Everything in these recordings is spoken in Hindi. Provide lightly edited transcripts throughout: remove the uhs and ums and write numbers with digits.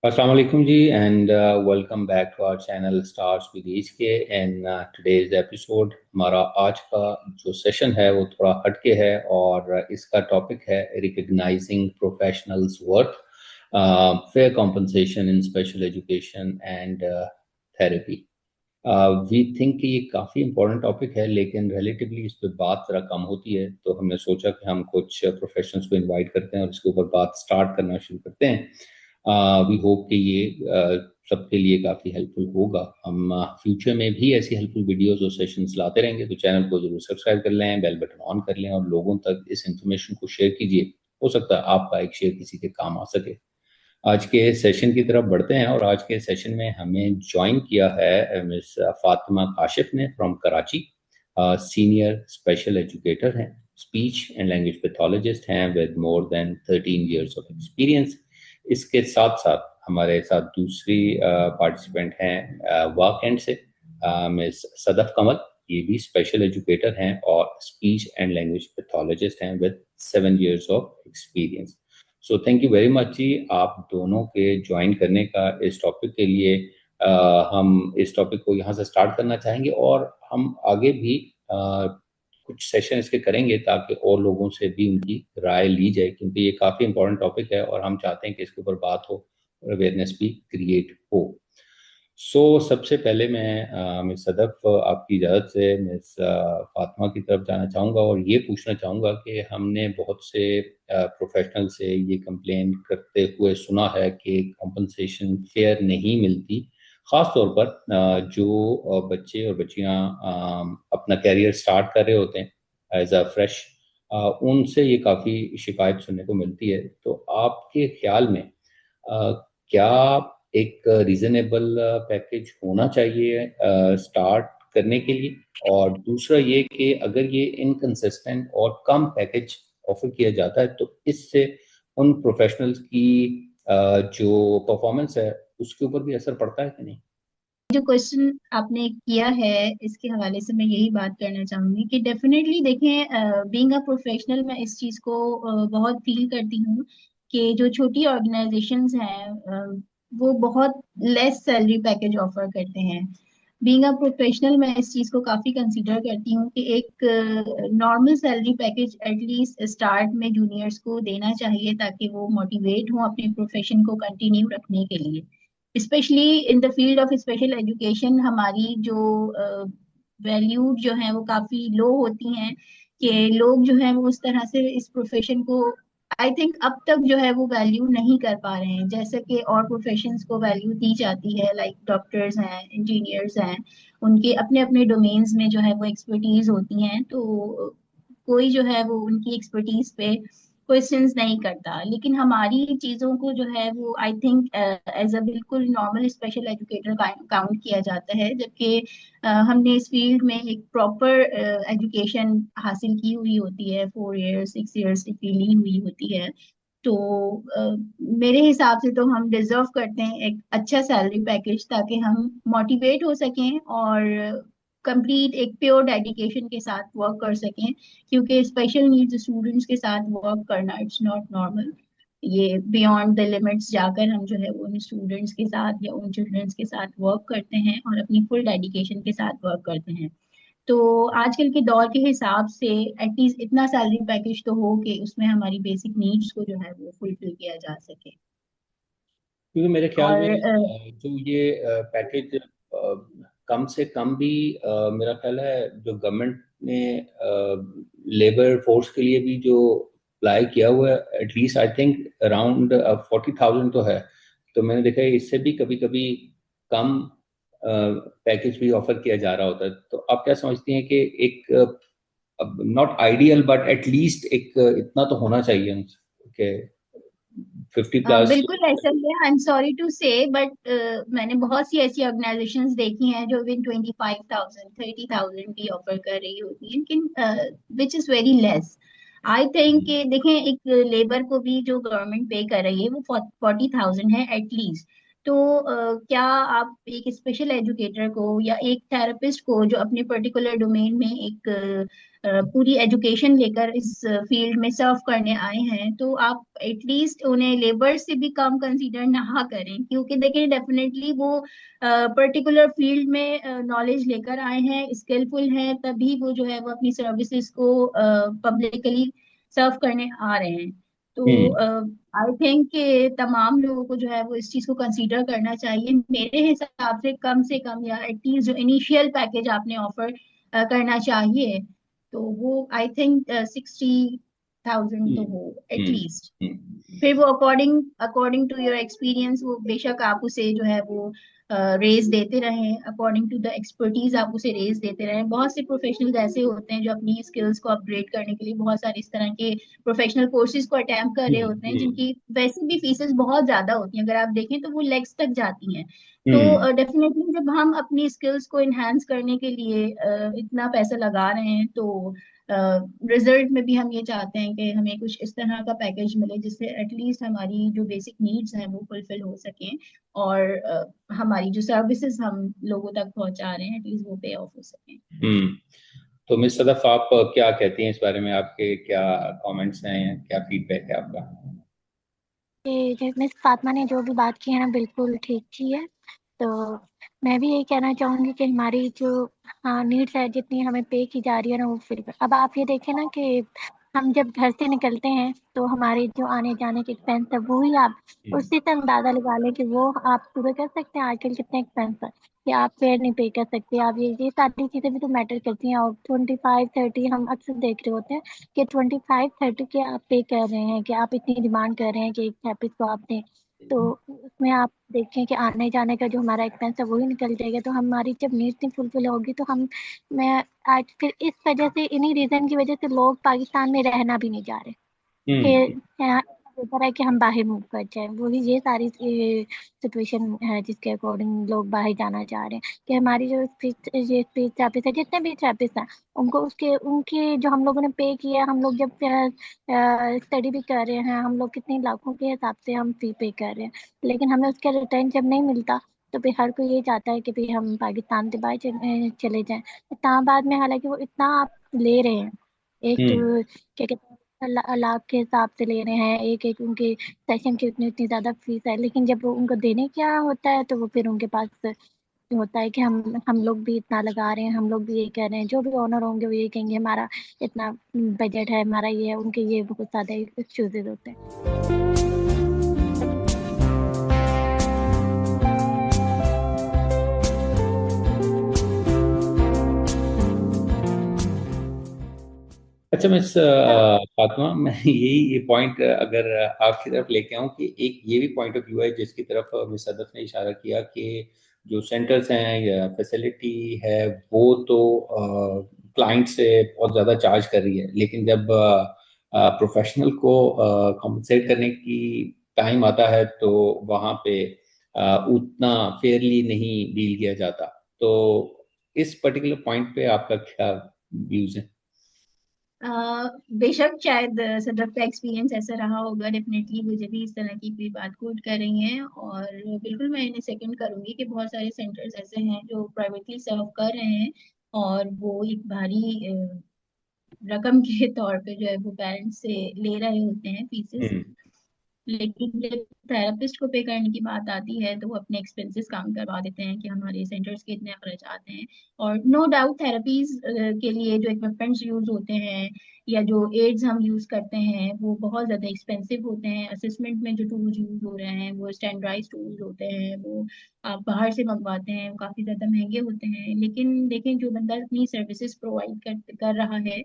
Assalamu alaikum ji, and welcome back to our channel Stars with HK. And today's episode हमारा आज का जो सेशन है वो थोड़ा हटके है और इसका टॉपिक है recognizing professionals' worth, fair compensation in special education and therapy. We think कि ये काफ़ी इम्पोर्टेंट टॉपिक है, लेकिन रिलेटिवली इस पे बात ज़रा कम होती है, तो हमने सोचा कि हम कुछ प्रोफेशनल्स को इनवाइट करते हैं और इसके ऊपर बात स्टार्ट करना शुरू करते हैं। वी होप कि ये सबके लिए काफ़ी हेल्पफुल होगा। हम फ्यूचर में भी ऐसी हेल्पफुल वीडियोस और सेशंस लाते रहेंगे, तो चैनल को जरूर सब्सक्राइब कर लें, बेल बटन ऑन कर लें और लोगों तक इस इंफॉर्मेशन को शेयर कीजिए। हो सकता है आपका एक शेयर किसी के काम आ सके। आज के सेशन की तरफ बढ़ते हैं और आज के सेशन में हमें ज्वाइन किया है मिस फातिमा काशिफ ने from Karachi. Senior special educator हैं, स्पीच एंड लैंग्वेज पैथोलॉजिस्ट हैं with more than 13 years of experience. इसके साथ साथ हमारे साथ दूसरी पार्टिसिपेंट हैं वाकएंड से मिस सदफ कमल। ये भी स्पेशल एजुकेटर हैं और स्पीच एंड लैंग्वेज पैथोलॉजिस्ट हैं with 7 years of experience. So thank you very much जी, आप दोनों के ज्वाइन करने का इस टॉपिक के लिए। हम इस टॉपिक को यहाँ से स्टार्ट करना चाहेंगे और हम आगे भी कुछ सेशन इसके करेंगे ताकि और लोगों से भी उनकी राय ली जाए, क्योंकि ये काफ़ी इंपॉर्टेंट टॉपिक है और हम चाहते हैं कि इसके ऊपर बात हो और अवेयरनेस भी क्रिएट हो। सबसे पहले मैं मिस सदफ आपकी इजाज़त से मिस फातिमा की तरफ जाना चाहूँगा और ये पूछना चाहूँगा कि हमने बहुत से प्रोफेशनल से ये कंप्लेन करते हुए सुना है कि कॉम्पनसेशन फेयर नहीं मिलती, ख़ास तौर पर जो बच्चे और बच्चियाँ अपना कैरियर स्टार्ट कर रहे होते हैं एज अ फ्रेश, उनसे ये काफ़ी शिकायत सुनने को मिलती है। तो आपके ख्याल में क्या एक रीजनेबल पैकेज होना चाहिए स्टार्ट करने के लिए, और दूसरा ये कि अगर ये इनकंसिस्टेंट और कम पैकेज ऑफर किया जाता है तो इससे उन प्रोफेशनल्स की जो परफॉर्मेंस है उसके ऊपर भी असर पड़ता है कि नहीं? जो क्वेश्चन आपने किया है इसके हवाले से मैं यही बात करना चाहूंगी कि डेफिनेटली देखें, बीइंग अ प्रोफेशनल मैं इस चीज को बहुत फील करती हूँ कि जो छोटी ऑर्गेनाइजेशंस हैं वो बहुत लेस सैलरी पैकेज ऑफर करते हैं। बीइंग अ प्रोफेशनल मैं इस चीज को काफी कंसीडर करती हूँ कि एक normal salary package at least start में जूनियर्स को देना चाहिए ताकि वो मोटिवेट हों अपने प्रोफेशन को कंटिन्यू रखने के लिए। Specially in the field of special education हमारी जो वैल्यूज जो हैं वो काफी लो होती हैं कि लोग जो हैं वो उस तरह से इस प्रोफेशन को आई थिंक अब तक जो है वो वैल्यू नहीं कर पा रहे हैं जैसे कि और प्रोफेशंस को वैल्यू दी जाती है, लाइक डॉक्टर्स हैं, इंजीनियर्स हैं, उनके अपने अपने डोमेन्स में जो है वो एक्सपर्टीज होती हैं, तो कोई जो है वो उनकी एक्सपर्टीज पे क्वेश्चंस नहीं करता। लेकिन हमारी चीजों को जो है वो आई थिंक एज अ बिल्कुल नॉर्मल स्पेशल एजुकेटर काउंट किया जाता है, जबकि हमने इस फील्ड में एक प्रॉपर एजुकेशन हासिल की हुई होती है, 4 इयर्स 6 इयर्स की ली हुई होती है। तो मेरे हिसाब से तो हम डिजर्व करते हैं एक अच्छा सैलरी पैकेज ताकि हम मोटिवेट हो सकें और कंप्लीट एक प्योर डेडिकेशन के साथ वर्क कर सकें, क्योंकि स्पेशल नीड्स स्टूडेंट्स के साथ वर्क करना इट्स नॉट नॉर्मल। ये बियॉन्ड द लिमिट्स जाकर हम जो है वो उन स्टूडेंट्स के साथ या उन चिल्ड्रंस के साथ वर्क करते हैं और अपनी फुल डेडिकेशन के साथ वर्क करते हैं। तो आजकल के दौर के हिसाब से एटलीस्ट इतना सैलरी पैकेज तो हो कि उसमें हमारी बेसिक नीड्स को जो है वो फुलफिल किया जा सके। क्योंकि मेरे ख्याल में और जो ये पैकेज कम से कम भी मेरा ख्याल है जो गवर्नमेंट ने लेबर फोर्स के लिए भी जो अप्लाई किया हुआ है, एटलीस्ट आई थिंक अराउंड 40,000 तो है। तो मैंने देखा है इससे भी कभी कभी कम पैकेज भी ऑफर किया जा रहा होता है। तो आप क्या समझती हैं कि एक नॉट आइडियल बट एटलीस्ट एक इतना तो होना चाहिए कि 50+? बिल्कुल ऐसा ही है। आई एम सॉरी टू से बट मैंने बहुत सी ऐसी ऑर्गेनाइजेशंस देखी हैं जो विन 25,000 30,000 भी ऑफर कर रही होती हैं, लेकिन which is very less. I think कि देखें, एक लेबर को भी जो गवर्नमेंट पे कर रही है वो 40,000 है एटलीस्ट। तो क्या आप एक स्पेशल एजुकेटर को या एक थेरेपिस्ट को जो अपने पर्टिकुलर डोमेन में एक पूरी एजुकेशन लेकर इस फील्ड में सर्व करने आए हैं, तो आप एटलीस्ट उन्हें लेबर से भी कम कंसीडर ना करें, क्योंकि देखिए डेफिनेटली वो पर्टिकुलर फील्ड में नॉलेज लेकर आए हैं, स्किलफुल हैं, तभी वो जो है वो अपनी सर्विसेज को पब्लिकली सर्व करने आ रहे हैं। तो हम्म आई थिंक कि तमाम लोगों को जो है वो इस चीज को कंसीडर करना चाहिए। मेरे हिसाब से कम या एटलीस्ट जो इनिशियल पैकेज आपने ऑफर करना चाहिए, तो वो आई थिंक 60,000 तो हम्म हो हम्म एटलीस्ट। हम्म फिर वो according according to your experience, वो बेशक आप उसे जो है वो रेज देते रहें, अकॉर्डिंग टू द एक्सपर्टीज आप उसे रेज देते रहें। बहुत से प्रोफेशनल्स ऐसे होते हैं जो अपनी स्किल्स को अपग्रेड करने के लिए बहुत सारे इस तरह के प्रोफेशनल कोर्सेज को अटेम्प्ट कर रहे होते हैं, हम्म जिनकी वैसे भी फीसेस बहुत ज्यादा होती हैं, अगर आप देखें तो वो लेग्स तक जाती हैं। हम्म तो डेफिनेटली जब हम अपनी स्किल्स को इन्हांस करने के लिए इतना पैसा लगा रहे हैं, तो रिजल्ट में भी हम ये चाहते हैं कि हमें कुछ इस तरह का पैकेज मिले जिससे एटलीस्ट हमारी जो बेसिक नीड्स हैं वो फुलफिल हो सकें, और हमारी जो सर्विसेज हम लोगों तक पहुंचा रहे हैं एटलीस्ट वो पे ऑफ हो सकें। हम्म। तो मिस सदफ, आप क्या कहती हैं इस बारे में? आपके क्या कमेंट्स हैं, क्या फीडबैक है आपका? मिस फातिमा ने जो भी बात की है ना, बिल्कुल ठीक की है। तो मैं भी यही कहना चाहूंगी कि हमारी जो हाँ नीड्स है, जितनी हमें पे की जा रही है ना, वो फिल अब आप ये देखें ना कि हम जब घर से निकलते हैं तो हमारे जो आने जाने के एक्सपेंस है, वो ही आप हम्म उससे से अंदाजा लगा लें कि वो आप पूरे कर सकते हैं आजकल कितने एक्सपेंस है, कि आप फेयर नहीं पे कर सकते। आप ये सारी चीजें भी तो मैटर करती हैं। और 25-30 हम अक्सर देख रहे होते हैं कि 25-30 के आप पे कर रहे हैं, कि आप इतनी डिमांड कर रहे हैं कि एक थेरेपिस्ट को आप दें। तो उसमें आप देखें कि आने जाने का जो हमारा एक्सपेंस है वो ही निकल जाएगा। तो हमारी जब नीड्स नहीं फुलफिल होगी तो हम मैं आज फिर इस वजह से, इन्हीं रीजन की वजह से लोग पाकिस्तान में रहना भी नहीं जा रहे, हम्म कि यहाँ बेहतर है कि हम बाहर मूव कर जाएं। वही ये सारी सिचुएशन है जिसके अकॉर्डिंग लोग बाहर जाना चाह रहे हैं। कि हमारी जो स्पीच ये स्पीच थेरेपिस्ट है, जितने भी थेरेपिस्ट हैं, उनको उसके उनके जो हम लोगों ने पे किया, हम लोग जब स्टडी भी कर रहे हैं, हम लोग कितने लाखों के हिसाब से हम फी पे कर रहे हैं, लेकिन हमें उसका रिटर्न जब नहीं मिलता, तो फिर हर कोई ये चाहता है कि भाई हम पाकिस्तान से बाहर चले जाएं। इस्लामाबाद में हालांकि वो इतना आप ले रहे हैं, एक हम्म क्या कहते हैं, लाख के हिसाब से ले रहे हैं, एक एक उनके सेशन की उतनी उतनी ज्यादा फीस है। लेकिन जब वो उनको देने क्या होता है, तो वो फिर उनके पास होता है कि हम लोग भी इतना लगा रहे हैं, हम लोग भी ये कह रहे हैं। जो भी ऑनर होंगे वो ये कहेंगे हमारा इतना बजट है, हमारा ये है, उनके ये बहुत ज्यादा एक्सक्यूजेज होते हैं। अच्छा मिस फातिमा, मैं यही ये पॉइंट अगर आपकी तरफ लेके आऊं कि एक ये भी पॉइंट ऑफ व्यू है जिसकी तरफ मिस सदफ ने इशारा किया कि जो सेंटर्स हैं या फैसिलिटी है वो तो क्लाइंट से बहुत ज़्यादा चार्ज कर रही है, लेकिन जब प्रोफेशनल को कॉम्पनसेट करने की टाइम आता है तो वहाँ पे उतना फेयरली नहीं डील किया जाता। तो इस पर्टिकुलर पॉइंट पे आपका क्या व्यूज है? बेशक शायद सदफ का एक्सपीरियंस ऐसा रहा होगा, डेफिनेटली मुझे भी इस तरह की कोई बात कोट कर रही हैं, और बिल्कुल मैं इन्हें सेकंड करूंगी कि बहुत सारे सेंटर्स ऐसे हैं जो प्राइवेटली सर्व कर रहे हैं, और वो एक भारी रकम के तौर पे जो है वो पेरेंट्स से ले रहे होते हैं फीसेस। हम्म लेकिन जब थेरेपिस्ट को पे करने की बात आती है तो वो अपने एक्सपेंसेस काम करवा देते हैं कि हमारे सेंटर्स के इतने अखराज आते हैं। और नो डाउट थेरेपीज के लिए जो इक्विपमेंट्स यूज होते हैं या जो एड्स हम यूज करते हैं वो बहुत ज्यादा एक्सपेंसिव होते हैं। असेसमेंट में जो टूल्स यूज हो रहे हैं वो स्टैंडर्डाइज टूल्स होते हैं, वो आप बाहर से मंगवाते हैं, वो काफी ज्यादा महंगे होते हैं। लेकिन देखें, जो बंदा अपनी सर्विसेज प्रोवाइड कर रहा है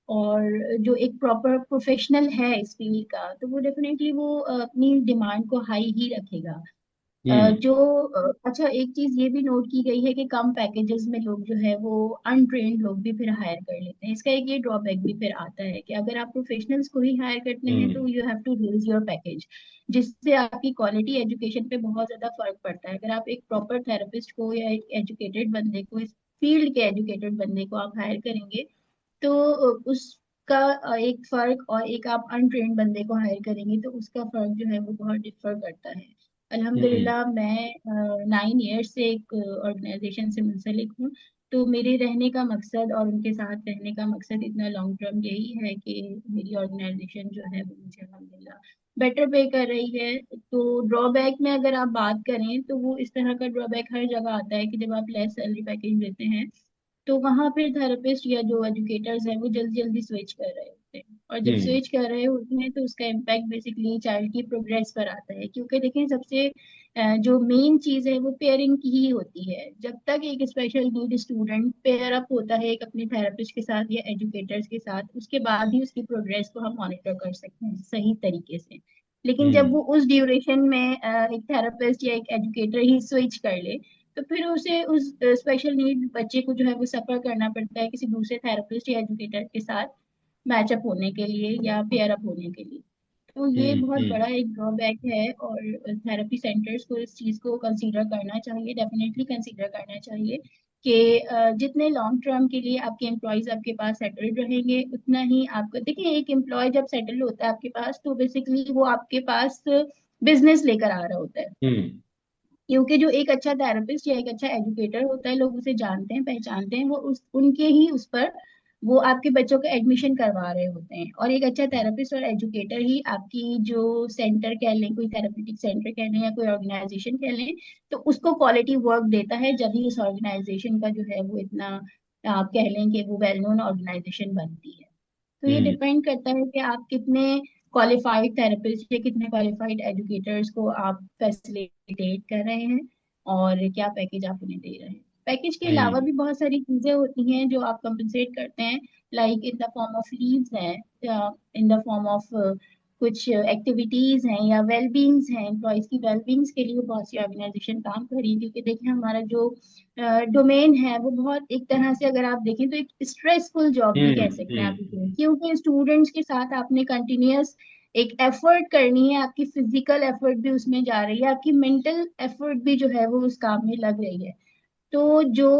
और जो एक प्रॉपर प्रोफेशनल है इस फील्ड का, तो वो डेफिनेटली वो अपनी डिमांड को हाई ही रखेगा। हम्म जो अच्छा, एक चीज ये भी नोट की गई है कि कम पैकेजेस में लोग जो है वो अनट्रेन्ड लोग भी फिर हायर कर लेते हैं। इसका एक ये ड्रॉबैक भी फिर आता है कि अगर आप प्रोफेशनल्स को ही हायर करते हैं हम्म तो you have to raise your package, जिससे आपकी क्वालिटी एजुकेशन पे बहुत ज्यादा फर्क पड़ता है। अगर आप एक प्रॉपर थेरेपिस्ट को या एक एजुकेटेड बंदे को, इस फील्ड के एजुकेटेड बंदे को आप हायर करेंगे, तो उसका एक फर्क, और एक आप अनट्रेन्ड बंदे को हायर करेंगे तो उसका फर्क जो है वो बहुत डिफर करता है। हम्म अल्हम्दुलिल्लाह मैं 9 ईयर से एक ऑर्गेनाइजेशन से मुंसलिक हूँ, तो मेरे रहने का मकसद और उनके साथ रहने का मकसद इतना लॉन्ग टर्म यही है कि मेरी ऑर्गेनाइजेशन जो है वो मुझे अल्हम्दुलिल्लाह बेटर पे कर रही है। तो ड्रॉबैक में अगर आप बात करें तो वो इस तरह का ड्रॉबैक हर जगह आता है कि जब आप लेस सैलरी पैकेज देते हैं तो वहां पे थेरेपिस्ट या जो एजुकेटर्स हैं वो जल्दी जल्दी स्विच कर रहे होते हैं, और जब हम्म स्विच कर रहे होते हैं तो उसका इम्पैक्ट बेसिकली चाइल्ड की प्रोग्रेस पर आता है। क्योंकि देखें सबसे जो मेन चीज है वो पेयरिंग की ही होती है। जब तक एक special need student pair up होता है एक अपने थेरेपिस्ट के साथ या एजुकेटर्स के साथ, उसके बाद ही उसकी प्रोग्रेस को हम मॉनिटर कर सकते हैं सही तरीके से। लेकिन जब हम्म वो उस ड्यूरेशन में एक थेरेपिस्ट या एक एजुकेटर ही स्विच कर ले तो फिर उसे उस स्पेशल नीड बच्चे को जो है वो सफर करना पड़ता है किसी दूसरे थेरेपिस्ट या एजुकेटर के साथ मैचअप होने के लिए या पेयर अप होने के लिए। तो ये बहुत हम्म बड़ा एक ड्रॉबैक है, और थेरेपी सेंटर्स को इस चीज को कंसीडर करना चाहिए, डेफिनेटली कंसीडर करना चाहिए कि जितने लॉन्ग टर्म के लिए आपके एम्प्लॉयज आपके पास सेटल्ड रहेंगे उतना ही आपको, देखिए एक एम्प्लॉय जब सेटल होता है आपके पास तो बेसिकली वो आपके पास बिजनेस लेकर आ रहा होता है। हम्म क्योंकि जो एक अच्छा थेरेपिस्ट या एक अच्छा एजुकेटर होता है लोग उसे जानते हैं पहचानते हैं, वो उस उनके ही उस पर वो आपके बच्चों का एडमिशन करवा रहे होते हैं। और एक अच्छा थेरेपिस्ट और एजुकेटर ही आपकी जो सेंटर कह लें, कोई थेरेपेटिक सेंटर कह लें या कोई ऑर्गेनाइजेशन कह लें, तो उसको क्वालिटी वर्क देता है, जब ही उस ऑर्गेनाइजेशन का जो है वो इतना आप कह लें कि वो वेल नोन ऑर्गेनाइजेशन बनती है। तो ये हम्म डिपेंड करता है कि आप कितने क्वालिफाइड थेरेपिस्ट या कितने क्वालिफाइड एजुकेटर्स को आप फैसिलिटेट कर रहे हैं और क्या पैकेज आप उन्हें दे रहे हैं। पैकेज के अलावा हम्म भी बहुत सारी चीजें होती हैं जो आप कंपनसेट करते हैं, like in the form of leaves हैं, इन द फॉर्म ऑफ कुछ एक्टिविटीज हैं या वेलबींग्स हैं। एम्प्लॉयज की वेलबींग्स के लिए बहुत सी ऑर्गेनाइजेशन काम कर रही है, क्योंकि देखिए हमारा जो डोमेन है वो बहुत एक तरह से अगर आप देखें तो एक स्ट्रेसफुल जॉब भी कह सकते हैं आप इसे, हम्म क्योंकि स्टूडेंट्स के साथ आपने कंटिन्यूअस एक एफर्ट करनी है, आपकी फिजिकल एफर्ट भी उसमें जा रही है, आपकी मेंटल एफर्ट भी जो है वो उस काम में लग रही है। तो जो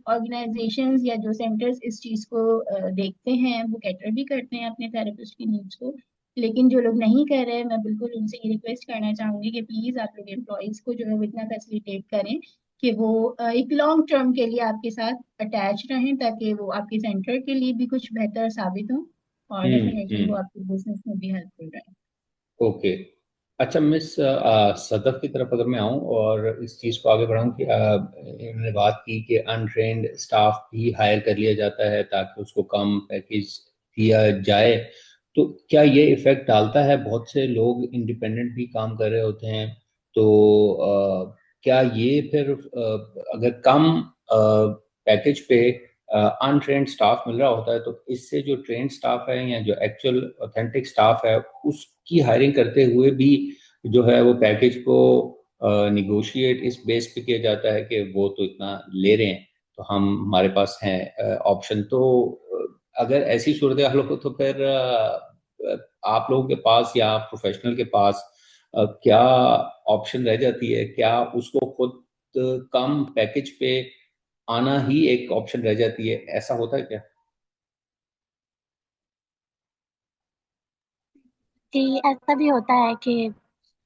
ऑर्गेनाइजेशंस या जो सेंटर्स इस चीज को देखते हैं वो कैटर भी करते हैं अपने थेरेपिस्ट की नीड्स को। लेकिन जो लोग नहीं कर रहे हैं मैं बिल्कुल उनसे ये रिक्वेस्ट करना चाहूंगी कि प्लीज आप लोग एम्प्लॉयज को जो है वो इतना फैसिलिटेट करें कि वो एक लॉन्ग टर्म के लिए आपके साथ अटैच रहें, ताकि वो आपके सेंटर के लिए भी कुछ बेहतर साबित हो और डेफिनेटली वो हम्म आपके बिजनेस में भी हेल्पफुल रहे। ओके। अच्छा मिस सदफ की तरफ अगर मैं आऊं और इस चीज़ को आगे बढ़ाऊं कि इन्होंने बात की कि अनट्रेन्ड स्टाफ भी हायर कर लिया जाता है ताकि उसको कम पैकेज दिया जाए, तो क्या ये इफेक्ट डालता है? बहुत से लोग इंडिपेंडेंट भी काम कर रहे होते हैं, तो क्या ये फिर अगर कम पैकेज पे अनट्रेन्ड स्टाफ मिल रहा होता है तो इससे जो ट्रेन स्टाफ है या जो एक्चुअल ऑथेंटिक स्टाफ है उसकी हायरिंग करते हुए भी जो है वो पैकेज को निगोशिएट इस बेस पे किया जाता है कि वो तो इतना ले रहे हैं तो हम हमारे पास है ऑप्शन। तो अगर ऐसी सूरत हाल हो तो फिर आप लोगों के पास या प्रोफेशनल के पास क्या ऑप्शन रह जाती है? क्या उसको खुद कम पैकेज पे आना ही एक ऑप्शन रह जाती है? ऐसा होता है क्या? जी, ऐसा भी होता है कि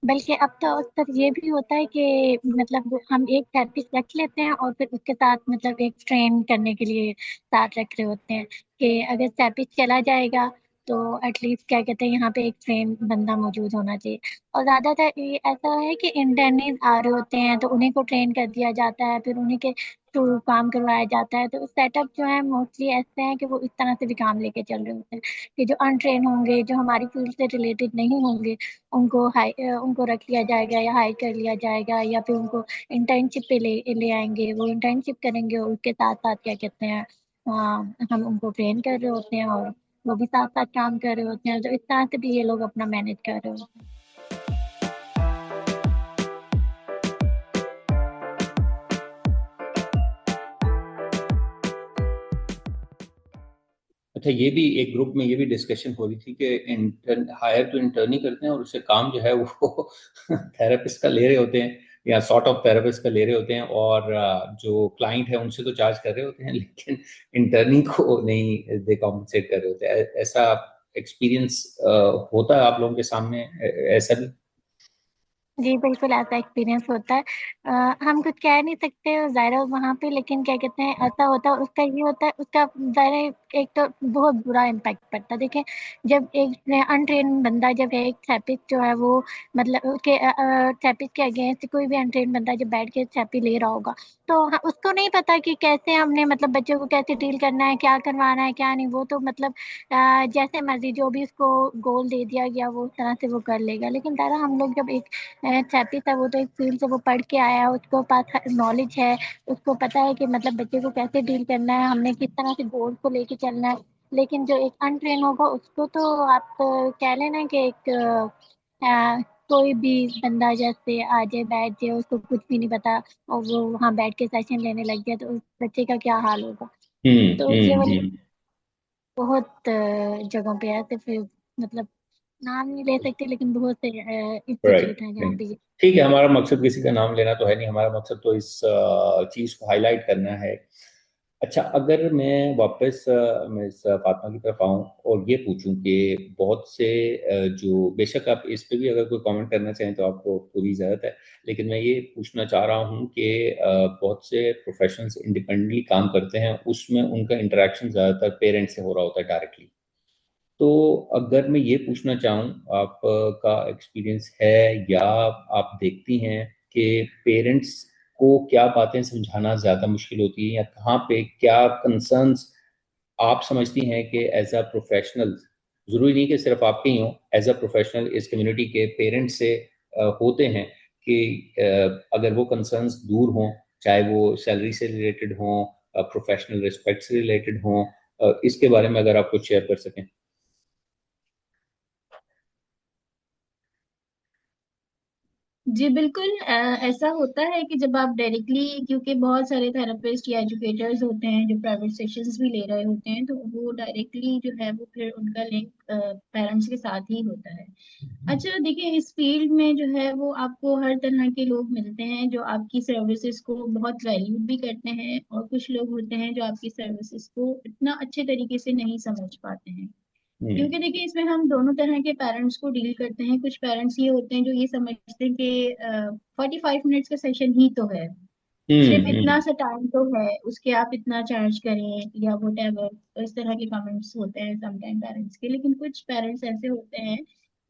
बल्कि अब तो अक्सर ये भी होता है कि मतलब हम एक थेरेपिस्ट रख लेते हैं और फिर उसके साथ मतलब एक ट्रेन करने के लिए साथ रख रहे होते हैं कि अगर थेरेपिस्ट चला जाएगा तो एटलीस्ट क्या कहते हैं यहाँ पे एक ट्रेन बंदा मौजूद होना चाहिए। और ज्यादातर ये ऐसा है कि इंटर्नीज आ रहे होते हैं तो उन्हीं को ट्रेन कर दिया जाता है, फिर उन्हीं के थ्रू काम करवाया जाता है। तो सेटअप जो है मोस्टली ऐसे हैं कि वो इस तरह से भी काम लेके चल रहे होते हैं कि जो अनट्रेन होंगे, जो हमारी फील्ड से रिलेटेड नहीं होंगे, उनको रख लिया जाएगा या हायर कर लिया जाएगा, या फिर उनको इंटर्नशिप पे ले ले आएंगे, वो इंटर्नशिप करेंगे और उसके साथ साथ क्या कहते हैं हम उनको ट्रेन कर रहे होते हैं और वो भी साथ साथ काम कर रहे होते हैं। तो इस तरह से भी ये लोग अपना मैनेज कर रहे होते हैं। अच्छा, ये भी एक ग्रुप में ये भी डिस्कशन हो रही थी कि इंटर्न हायर तो इंटर्न ही करते हैं और उससे काम जो है वो थेरेपिस्ट का ले रहे होते हैं या सॉर्ट ऑफ थेरेपिस्ट का ले रहे होते हैं, और जो क्लाइंट है उनसे तो चार्ज कर रहे होते हैं लेकिन इंटर्नी को नहीं दे कॉम्पनसेट कर रहे होते हैं। ऐसा एक्सपीरियंस होता है आप लोगों के सामने? ऐसा भी? जी बिल्कुल ऐसा एक्सपीरियंस होता है। हम कुछ कह नहीं सकते ज़ाहिर वहाँ पे, लेकिन क्या कहते हैं ऐसा होता है। उसका ये होता है, उसका ज़ाहिर एक तो बहुत बुरा इम्पैक्ट पड़ता है। देखिए जब एक अनट्रेन बंदा जब है, एक थेरेपिस्ट जो है वो मतलब उसके थेरेपिस्ट के अगेंस्ट कोई भी अनट्रेन बंदा जब बैठ के थेरेपी ले रहा होगा, तो उसको नहीं पता कि कैसे हमने मतलब बच्चों को कैसे डील करना है, क्या करवाना है क्या नहीं। वो तो मतलब जैसे मर्जी जो भी उसको गोल दे दिया गया वो उस तरह से वो कर लेगा। लेकिन दादा हम लोग जब एक थेरेपिस्ट है, वो तो एक फील्ड से वो पढ़ के आया है, उसको पास नॉलेज है, उसको पता है कि मतलब बच्चे को कैसे डील करना है, हमने किस तरह से गोल को लेके चलना है। लेकिन जो एक अनट्रेन होगा उसको तो आप कह लेना कि एक कोई भी बंदा जैसे आ जाए बैठ जाए, उसको कुछ भी नहीं पता और वो वहाँ बैठ के सेशन लेने लग गया, तो उस बच्चे का क्या हाल होगा। तो ये वाली हम्म। बहुत जगहों पे है। तो फिर मतलब नाम नहीं ले सकते, लेकिन बहुत से राइट। इंस्टीट्यूट हैं जहाँ पे ठीक है, हमारा मकसद किसी का नाम लेना तो है नहीं, हमारा मकसद तो इस चीज को हाईलाइट करना है। अच्छा, अगर मैं वापस मिस फातिमा की तरफ आऊं और ये पूछूं कि बहुत से जो, बेशक आप इस पे भी अगर कोई कमेंट करना चाहें तो आपको पूरी इजाजत है, लेकिन मैं ये पूछना चाह रहा हूं कि बहुत से प्रोफेशनल्स इंडिपेंडेंटली काम करते हैं, उसमें उनका इंटरेक्शन ज़्यादातर पेरेंट्स से हो रहा होता है डायरेक्टली। तो अगर मैं ये पूछना चाहूँ, आपका एक्सपीरियंस है या आप देखती हैं कि पेरेंट्स को क्या बातें समझाना ज़्यादा मुश्किल होती है, या कहाँ पे क्या कंसर्न्स आप समझती हैं कि एज अ प्रोफेशनल, ज़रूरी नहीं कि सिर्फ आपके ही हों, एज अ प्रोफेशनल इस कम्युनिटी के पेरेंट्स से होते हैं कि अगर वो कंसर्न्स दूर हों, चाहे वो सैलरी से रिलेटेड हों, प्रोफेशनल रिस्पेक्ट से रिलेटेड हों, इसके बारे में अगर आप कुछ शेयर कर सकें। जी बिल्कुल, ऐसा होता है कि जब आप डायरेक्टली, क्योंकि बहुत सारे थेरेपिस्ट या एजुकेटर्स होते हैं जो प्राइवेट सेशंस भी ले रहे होते हैं, तो वो डायरेक्टली जो है वो फिर उनका लिंक पेरेंट्स के साथ ही होता है। अच्छा देखिए, इस फील्ड में जो है वो आपको हर तरह के लोग मिलते हैं जो आपकी सर्विसेज को बहुत वैल्यू भी करते हैं, और कुछ लोग होते हैं जो आपकी सर्विसेज को इतना अच्छे तरीके से नहीं समझ पाते हैं। हम्म क्योंकि देखिए इसमें हम दोनों तरह के पेरेंट्स को डील करते हैं। कुछ पेरेंट्स ये होते हैं जो ये समझते हैं कि 45 मिनट्स का सेशन ही तो है, सिर्फ इतना हम्म। सा टाइम तो है, उसके आप इतना चार्ज करें या वट एवर। तो इस तरह के कमेंट्स होते हैं समटाइम पेरेंट्स के। लेकिन कुछ पेरेंट्स ऐसे होते हैं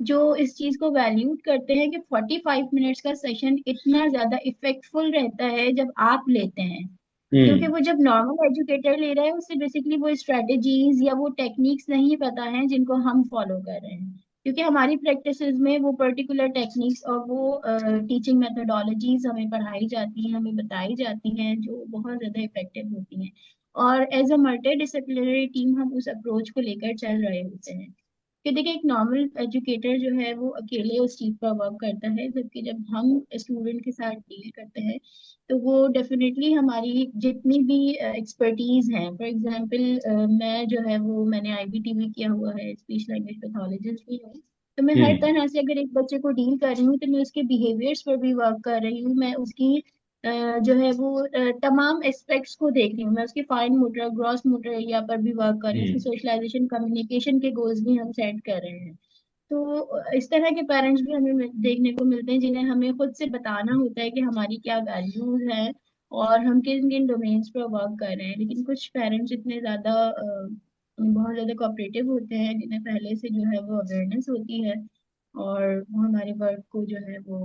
जो इस चीज को वैल्यूड करते हैं कि 45 मिनट्स का सेशन इतना ज्यादा इफेक्टफुल रहता है जब आप लेते हैं। क्योंकि हम्म वो जब नॉर्मल एजुकेटर ले रहे हैं उसे बेसिकली वो स्ट्रेटेजीज या वो टेक्निक्स नहीं पता है जिनको हम फॉलो कर रहे हैं। क्योंकि हमारी प्रैक्टिसेस में वो पर्टिकुलर टेक्निक्स और वो टीचिंग मेथोडोलॉजीज हमें पढ़ाई जाती हैं, हमें बताई जाती हैं, जो बहुत ज्यादा इफेक्टिव होती हैं। और as a multi disciplinary team हम उस अप्रोच को लेकर चल रहे होते हैं। कि देखिए एक नॉर्मल एजुकेटर जो है वो अकेले उस चीज पर वर्क करता है, जबकि जब हम स्टूडेंट के साथ डील करते हैं तो वो डेफिनेटली हमारी जितनी भी एक्सपर्टीज हैं, फॉर एग्जांपल मैं जो है वो मैंने आईबीटी में किया हुआ है, स्पीच लैंग्वेज पैथोलॉजिस्ट भी हूँ। तो मैं हर हम्म तरह से अगर एक बच्चे को डील कर रही हूँ तो मैं उसके बिहेवियर्स पर भी वर्क कर रही हूँ। मैं उसकी जो है वो तमाम एस्पेक्ट्स को देख रही हूँ। मैं उसके fine motor gross motor area पर भी वर्क कर रही हूँ, उसकी हम्म सोशलाइजेशन कम्युनिकेशन के गोल्स भी हम सेट कर रहे हैं। तो इस तरह के पेरेंट्स भी हमें देखने को मिलते हैं जिन्हें हमें खुद से बताना होता है कि हमारी क्या वैल्यूज हैं और हम किन किन डोमेन्स पर वर्क कर रहे हैं। लेकिन कुछ पेरेंट्स इतने ज्यादा बहुत ज्यादा कोऑपरेटिव होते हैं जिन्हें पहले से जो है वो अवेयरनेस होती है, और वो हमारे वर्क को जो है वो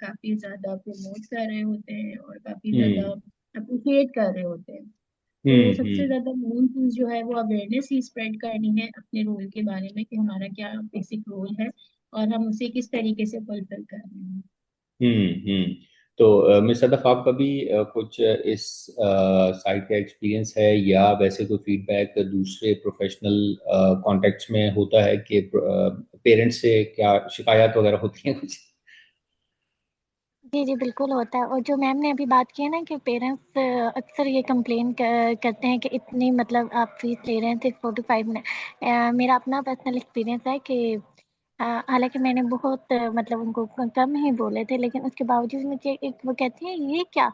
काफी ज्यादा प्रमोट कर रहे होते हैं और काफी ज्यादा हम्म अप्रिशिएट कर रहे होते हैं। तो सबसे हम्म। ज्यादा मेन चीज जो है वो अवेयरनेस ही स्प्रेड करनी है अपने रोल के बारे में कि हमारा क्या बेसिक रोल है और हम उसे किस तरीके से फुलफिल कर रहे हैं। हम्म। तो मिस सदफ, आपका भी कुछ इस साइड का एक्सपीरियंस है, या वैसे कोई फीडबैक दूसरे प्रोफेशनल कॉन्टेक्ट्स में होता है कि पेरेंट्स से क्या शिकायत वगैरह होती है कुछ? जी, जी, बिल्कुल होता है। और जो मैम ने अभी बात की है ना कि पेरेंट्स अक्सर ये कंप्लेन करते हैं कि इतनी मतलब आप फीस ले रहे हैं सिर्फ 45 मिनट। मेरा अपना पर्सनल एक्सपीरियंस है कि हालांकि मैंने बहुत मतलब उनको कम ही बोले थे, लेकिन उसके बावजूद मुझे एक वो कहती है ये क्या,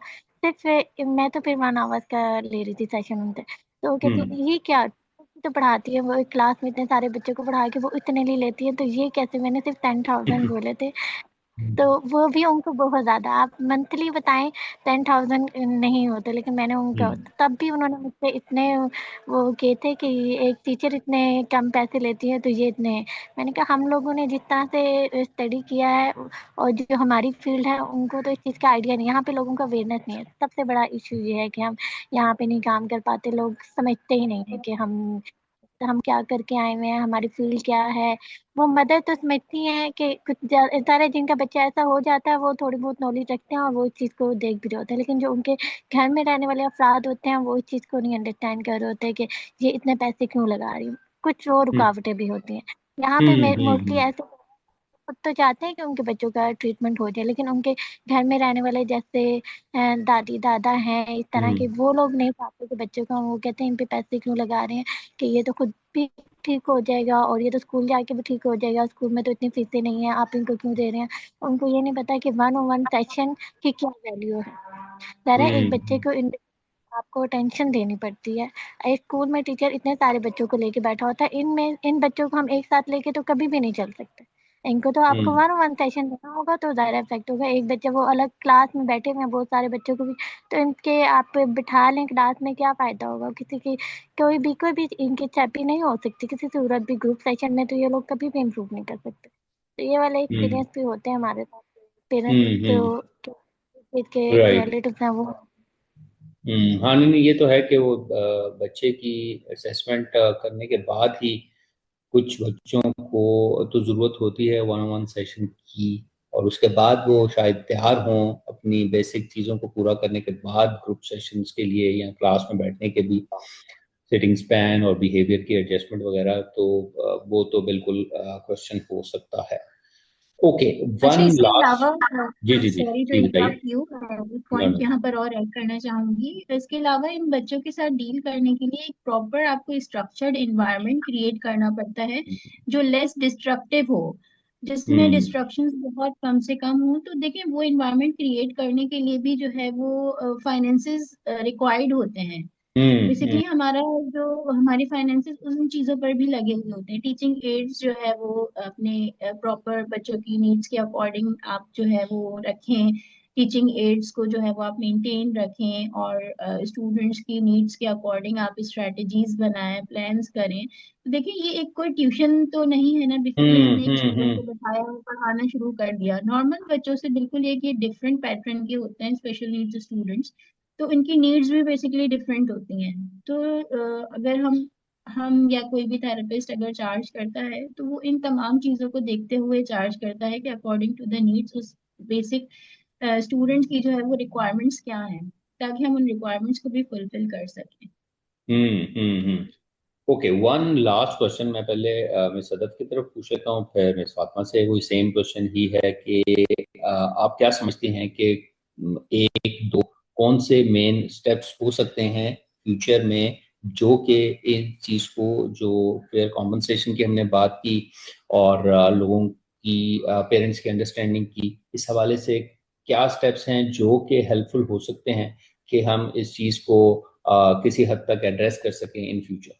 सिर्फ मैं तो फिर 1 आवर्स का ले रही थी सेशन उनसे। तो वो कहती हम्म है ये क्या, तो पढ़ाती है वो एक क्लास में इतने सारे बच्चों को पढ़ा के वो इतने ले लेती है, तो ये कैसे, मैंने सिर्फ 10,000 बोले थे। तो वो भी उनको बहुत ज़्यादा, आप मंथली बताएँ 10,000 नहीं होते, लेकिन मैंने उनका हम्म तब भी उन्होंने मुझसे इतने वो किए थे कि एक टीचर इतने कम पैसे लेती है तो ये इतने। मैंने कहा हम लोगों ने जिस तरह से स्टडी किया है और जो हमारी फील्ड है उनको तो इस चीज़ का आइडिया नहीं है, यहाँ पे लोगों का अवेयरनेस नहीं है। सबसे बड़ा इश्यू ये है कि हम यहाँ पे नहीं काम कर पाते, लोग समझते ही नहीं है कि हम क्या करके आए हुए हैं, हमारी फील्ड क्या है। वो मदर तो समझती हैं कि कुछ सारे जिनका बच्चा ऐसा हो जाता है वो थोड़ी बहुत नॉलेज रखते हैं और वो इस चीज़ को देख भी रहे होते हैं, लेकिन जो उनके घर में रहने वाले अफराद होते हैं वो इस चीज़ को नहीं अंडरस्टैंड कर रहे होते कि ये इतने पैसे क्यों लगा रही हूँ। कुछ और हम्म रुकावटें भी होती हैं। यहाँ पे हम्म मोस्टली हम्म ऐसे खुद तो चाहते हैं कि उनके बच्चों का ट्रीटमेंट हो जाए, लेकिन उनके घर में रहने वाले जैसे दादी दादा हैं इस तरह के, हम्म वो लोग नहीं चाहते कि बच्चों का, वो कहते हैं इन पे पैसे क्यों लगा रहे हैं, कि ये तो खुद भी ठीक हो जाएगा और ये तो स्कूल जाके भी ठीक हो जाएगा, स्कूल में तो इतनी फीसें नहीं है, आप इनको क्यों दे रहे हैं। उनको ये नहीं पता कि 1-on-1 सेशन की क्या वैल्यू है। ज़रा एक बच्चे हम्म को आपको अटेंशन देनी पड़ती है। एक स्कूल में टीचर इतने सारे बच्चों को लेके बैठा होता है, इन बच्चों को हम एक साथ लेके तो कभी भी नहीं चल सकते। इनको तो आपको हम्म 1-on-1 सेशन देना होगा तो ज़्यादा इफ़ेक्ट होगा। एक बच्चा वो अलग क्लास में बैठे हुए हैं बहुत सारे बच्चों को भी, तो इनके आप बिठा लें क्लास में, क्या फ़ायदा होगा? किसी की कोई भी इनकी थेरेपी नहीं हो सकती किसी सूरत भी ग्रुप सेशन में, तो ये लोग कभी भी इम्प्रूव नहीं कर सकते। तो ये वाले हम्म एक्सपीरियंस भी होते हैं हमारे साथ। पेरेंट्स हम्म के राइट। रिलेटिव्स हैं वो। हाँ नहीं नहीं, ये तो है कि वो बच्चे की असेसमेंट करने के बाद ही कुछ बच्चों को तो ज़रूरत होती है 1-on-1 सेशन की, और उसके बाद वो शायद तैयार हों अपनी बेसिक चीज़ों को पूरा करने के बाद ग्रुप सेशंस के लिए या क्लास में बैठने के भी, सिटिंग स्पैन और बिहेवियर की एडजस्टमेंट वगैरह, तो वो तो बिल्कुल क्वेश्चन हो सकता है। ओके, अच्छा, वन इसके अलावा, लास्ट। जी जी जी सॉरी टू जी इंटरप्ट बताइए। यू, एक नो पॉइंट नो। यहाँ पर और ऐड करना चाहूंगी। इसके अलावा इन बच्चों के साथ डील करने के लिए एक प्रॉपर आपको स्ट्रक्चर्ड इन्वायरमेंट क्रिएट करना पड़ता है, जो लेस डिस्ट्रक्टिव हो, जिसमें हम्म डिस्ट्रक्शंस बहुत कम से कम हो। तो देखिए, वो इन्वायरमेंट क्रिएट करने के लिए भी जो है वो फाइनेंसेस रिक्वायर्ड होते हैं। हम्म बेसिकली हमारा जो हमारी फाइनेंसेस उन चीजों पर भी लगे हुए होते हैं। टीचिंग एड्स जो है वो अपने प्रॉपर बच्चों की नीड्स के अकॉर्डिंग आप जो है वो रखें। टीचिंग एड्स को जो है वो आप मेंटेन रखें, और स्टूडेंट्स की नीड्स के अकॉर्डिंग आप स्ट्रेटजीज बनाएं, प्लान्स करें। तो देखिए, ये एक कोई ट्यूशन तो नहीं है ना। बेसिकली हमने एक स्टूडेंट को हम्म बैठाया और पढ़ाना शुरू कर दिया। नॉर्मल बच्चों से बिल्कुल एक ये डिफरेंट पैटर्न के होते हैं स्पेशल नीड्स स्टूडेंट्स। तो इनकी नीड्स भी बेसिकली डिफरेंट होती हैं। तो अगर हम या कोई भी थेरेपिस्ट अगर चार्ज करता है तो वो इन तमाम चीजों को देखते हुए चार्ज करता है कि अकॉर्डिंग टू द नीड्स उस बेसिक स्टूडेंट की जो है वो रिक्वायरमेंट्स क्या हैं, ताकि हम उन रिक्वायरमेंट्स को भी फुलफिल कर सकें। हम्म। ओके, वन लास्ट क्वेश्चन मैं पहले मिस सदफ की तरफ पूछ लेता हूँ, फिर मिस फातिमा से वही सेम क्वेश्चन ही है कि आप क्या समझती हैं कि एक दो कौन से मेन स्टेप्स हो सकते हैं फ्यूचर में, जो कि इन चीज को, जो फेयर कॉम्पनसेशन की हमने बात की और लोगों की, पेरेंट्स की अंडरस्टैंडिंग की, इस हवाले से क्या स्टेप्स हैं जो कि हेल्पफुल हो सकते हैं कि हम इस चीज को किसी हद तक एड्रेस कर सकें इन फ्यूचर।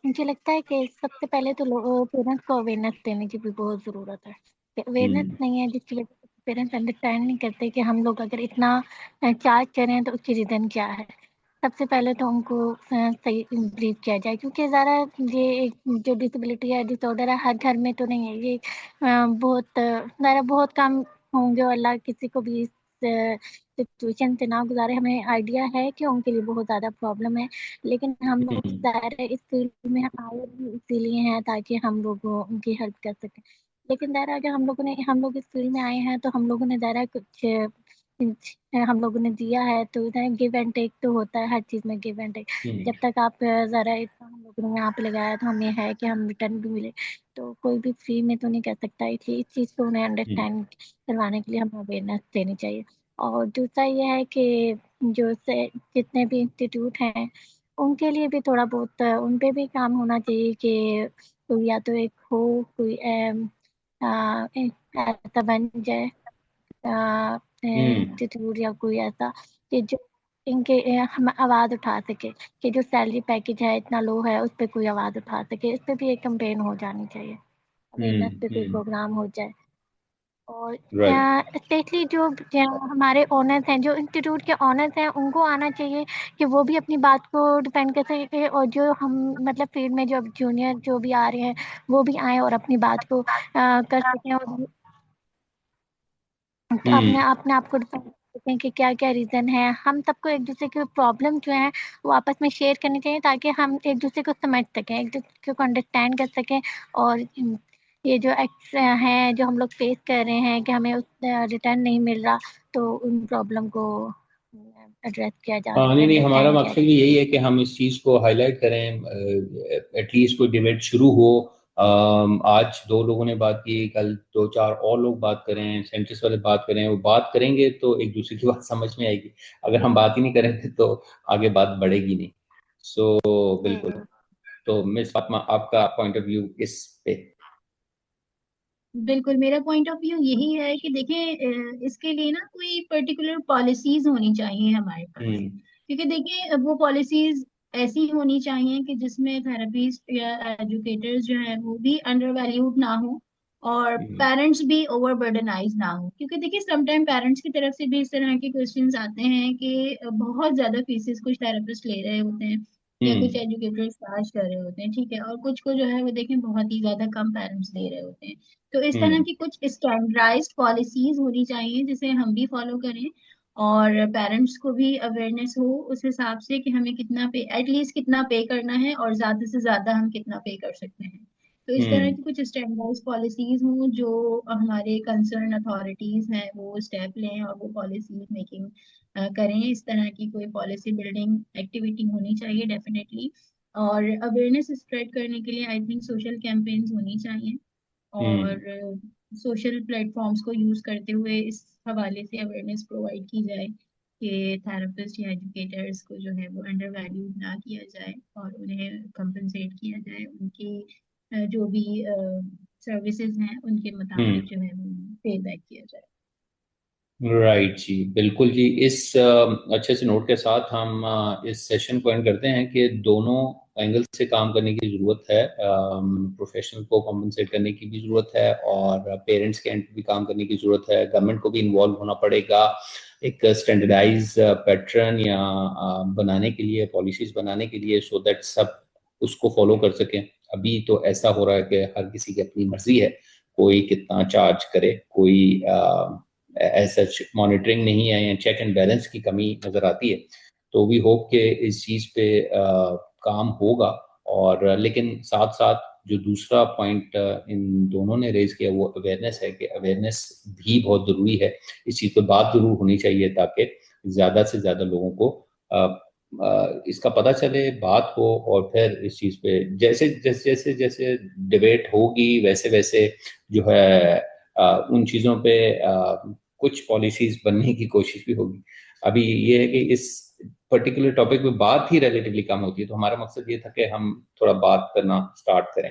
मुझे लगता है कि सबसे पहले तो पेरेंट्स को अवेयरनेस देने की भी बहुत ज़रूरत है। अवेयरनेस हम्म नहीं है जिसकी वजह से पेरेंट्स अंडरस्टैंड नहीं करते कि हम लोग अगर इतना चार्ज करें तो उसकी रीज़न क्या है। सबसे पहले तो उनको सही ब्रीफ किया जाए, क्योंकि ज़्यादा ये एक जो डिसेबिलिटी है, डिसऑर्डर है, हर घर में तो नहीं है ये। बहुत ज़्यादा बहुत कम होंगे और अल्लाह किसी को भी इस सिचुएशन से ना गुजारे। हमें आइडिया है कि उनके लिए बहुत ज़्यादा प्रॉब्लम है, लेकिन हम लोग हम्म ज़ाहिर इस फील्ड में आए भी इसीलिए हैं ताकि हम लोग उनकी हेल्प कर सकें। लेकिन ज़ाहिर अगर हम लोग इस फील्ड में आए हैं तो हम लोगों ने ज़ाहिर कुछ हम लोगों ने दिया है, तो गिव एंड टेक तो होता है हर चीज़ में, गिव एंड टेक। हम्म जब तक आप ज़रा इतना हम लोगों ने यहाँ पे लगाया तो हमें है कि हम रिटर्न भी मिले। तो कोई भी फ्री में तो नहीं कर सकता, इसलिए इस चीज़ को उन्हें हम्म अंडरस्टैंड करवाने के लिए हमें अवेयरनेस देनी चाहिए। और दूसरा ये है कि जो से जितने भी इंस्टीट्यूट हैं उनके लिए भी थोड़ा बहुत उन पे भी काम होना चाहिए कि कोई या तो एक हो, कोई ऐसा बन जाए हम्म इंस्टीट्यूट या कोई ऐसा कि जो इनके हम आवाज़ उठा सके, कि जो सैलरी पैकेज है इतना लो है उस पे कोई आवाज़ उठा सके। इस पे भी एक कैंपेन हो जानी चाहिए। अवेयरनेस पे कोई हम्म। प्रोग्राम हो जाए। और राइट। स्पेशली जो हमारे ओनर्स हैं, जो इंस्टीट्यूट के ओनर्स हैं, उनको आना चाहिए कि वो भी अपनी बात को डिपेंड कर सके, और जो हम मतलब फील्ड में जो जूनियर जो भी आ रहे हैं वो भी आए और अपनी बात को कर सकें, और हम्म। अपने अपने आप को डिफाइन कर सकें कि क्या क्या रीज़न है। हम सबको एक दूसरे के प्रॉब्लम जो है वो आपस में शेयर करनी चाहिए, ताकि हम एक दूसरे को समझ सकें, एक दूसरे को अंडरस्टैंड कर सकें। और ये जो एक्स हैं जो हम लोग फेस कर रहे हैं कि हमें उस रिटर्न नहीं मिल रहा, तो उन प्रॉब्लम को एड्रेस किया जा हाँ, सके, नहीं नहीं, हमारा अंडरस्टैंड किया मकसद जा भी सके। यही है कि हम इस चीज़ को हाईलाइट करें, एटलीस्ट कोई डिबेट शुरू हो। आज दो लोगों ने बात की, कल दो चार और लोग बात करें, साइंटिस्ट वाले बात करें, वो बात करेंगे तो एक दूसरे की बात समझ में आएगी। अगर हम बात ही नहीं करेंगे तो आगे बात बढ़ेगी नहीं। सो बिल्कुल। तो मिस फातिमा, आपका पॉइंट ऑफ व्यू इस पे? बिल्कुल, मेरा पॉइंट ऑफ व्यू यही है कि देखें, इसके लिए ना कोई पर्टिकुलर पॉलिसीज होनी चाहिए हमारे पास। हम्म। क्योंकि देखिए, अब वो पॉलिसीज ऐसी होनी चाहिए कि जिसमें थेरेपिस्ट या एजुकेटर्स जो है वो भी अंडर वैल्यूड ना हो, और हम्म। पेरेंट्स भी ओवर बर्डनाइज ना हो। क्योंकि देखिए, समटाइम पेरेंट्स की तरफ से भी इस तरह के क्वेश्चंस आते हैं कि बहुत ज्यादा फीसेस कुछ थेरेपिस्ट ले रहे होते हैं या कुछ हम्म। एजुकेटर्स चार्ज कर रहे होते हैं, ठीक है, और कुछ को जो है वो देखें बहुत ही ज्यादा कम पेरेंट्स दे रहे होते हैं। तो इस तरह हम्म। की कुछ स्टैंडर्डाइज्ड पॉलिसीज होनी चाहिए जिसे हम भी फॉलो करें, और पेरेंट्स को भी अवेयरनेस हो उस हिसाब से कि हमें कितना पे, एटलीस्ट कितना पे करना है और ज्यादा से ज्यादा हम कितना पे कर सकते हैं। तो इस तरह हम्म। की कुछ स्टैंडर्डाइज्ड पॉलिसीज हों जो हमारे कंसर्न अथॉरिटीज हैं वो स्टेप लें और वो पॉलिसी मेकिंग करें। इस तरह की कोई पॉलिसी बिल्डिंग एक्टिविटी होनी चाहिए डेफिनेटली। और अवेयरनेस स्प्रेड करने के लिए आई थिंक सोशल कैंपेन्स होनी चाहिए, हम्म। और सोशल प्लेटफॉर्म्स को यूज करते हुए इस हवाले से अवेयरनेस प्रोवाइड की जाए कि थेरेपिस्ट या एजुकेटर्स को जो है वो अंडर वैल्यूड ना किया जाए, और उन्हें कंपनसेट किया जाए, उनकी जो भी सर्विसेज हैं उनके हम्म। मुताबिक जो है वो पे बैक किया जाए। राइट जी, बिल्कुल जी। इस अच्छे से नोट के साथ हम इस सेशन को एंड करते हैं कि दोनों एंगल से काम करने की ज़रूरत है। प्रोफेशनल को कॉम्पनसेट करने की भी ज़रूरत है, और पेरेंट्स के एंड पे भी काम करने की ज़रूरत है। गवर्नमेंट को भी इन्वॉल्व होना पड़ेगा एक स्टैंडर्डाइज पैटर्न या बनाने के लिए, पॉलिसीज बनाने के लिए, सो दैट सब उसको फॉलो कर सकें। अभी तो ऐसा हो रहा है कि हर किसी की अपनी मर्जी है, कोई कितना चार्ज करे, कोई ऐसा मॉनिटरिंग नहीं है या चेक एंड बैलेंस की कमी नजर आती है। तो वी होप कि इस चीज़ पे काम होगा। और लेकिन साथ साथ जो दूसरा पॉइंट इन दोनों ने रेज किया वो अवेयरनेस है, कि अवेयरनेस भी बहुत ज़रूरी है। इस चीज़ पे बात ज़रूर होनी चाहिए ताकि ज़्यादा से ज़्यादा लोगों को इसका पता चले, बात हो, और फिर इस चीज़ पे जैसे जैसे जैसे जैसे डिबेट होगी वैसे वैसे जो है उन चीज़ों पे कुछ पॉलिसीज बनने की कोशिश भी होगी। अभी ये है कि इस पर्टिकुलर टॉपिक पे बात ही रिलेटिवली कम होती है, तो हमारा मकसद ये था कि हम थोड़ा बात करना स्टार्ट करें।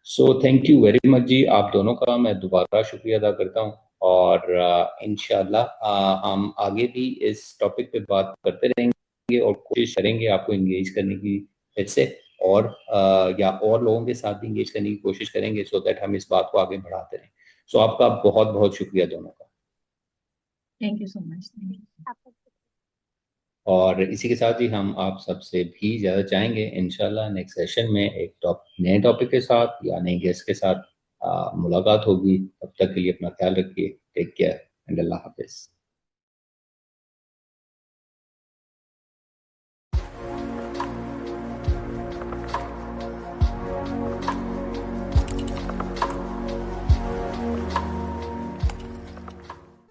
So thank you very much जी, आप दोनों का मैं दोबारा शुक्रिया अदा करता हूँ। और इंशाल्लाह हम आगे भी इस टॉपिक पे बात करते रहेंगे और कोशिश करेंगे आपको इंगेज करने की फिर से, और या और लोगों के साथ भी इंगेज करने की कोशिश करेंगे, सो दैट हम इस बात को आगे बढ़ाते रहें। सो आपका बहुत बहुत शुक्रिया दोनों का। Thank you so much. Thank you. आपको और इसी के साथ ही हम आप सबसे भी ज़्यादा चाहेंगे इंशाल्लाह नेक्स्ट सेशन में एक नए टॉपिक के साथ या नए गेस्ट के साथ मुलाकात होगी। तब तक के लिए अपना ख्याल रखिए। टेक केयर एंड अल्लाह हाफिज़।